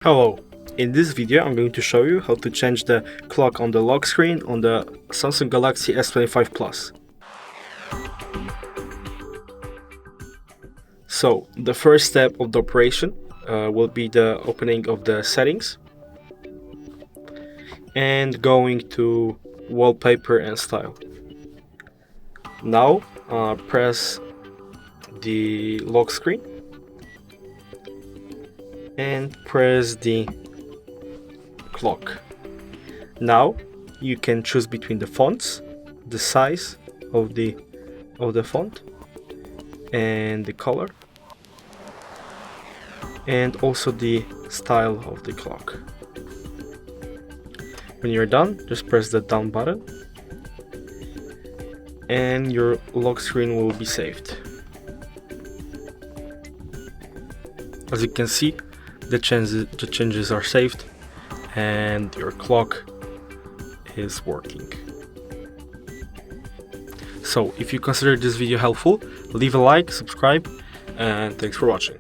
Hello, in this video I'm going to show you how to change the clock on the lock screen on the Samsung Galaxy S25 Plus. So the first step of the operation will be the opening of the settings and going to wallpaper and style. Now press the lock screen and press the clock. Now you can choose between the fonts, the size of the font and the color, and also the style of the clock. When you're done, just press the done button and your lock screen will be saved. As you can see, the changes are saved and your clock is working. So if you consider this video helpful, leave a like, subscribe, and thanks for watching.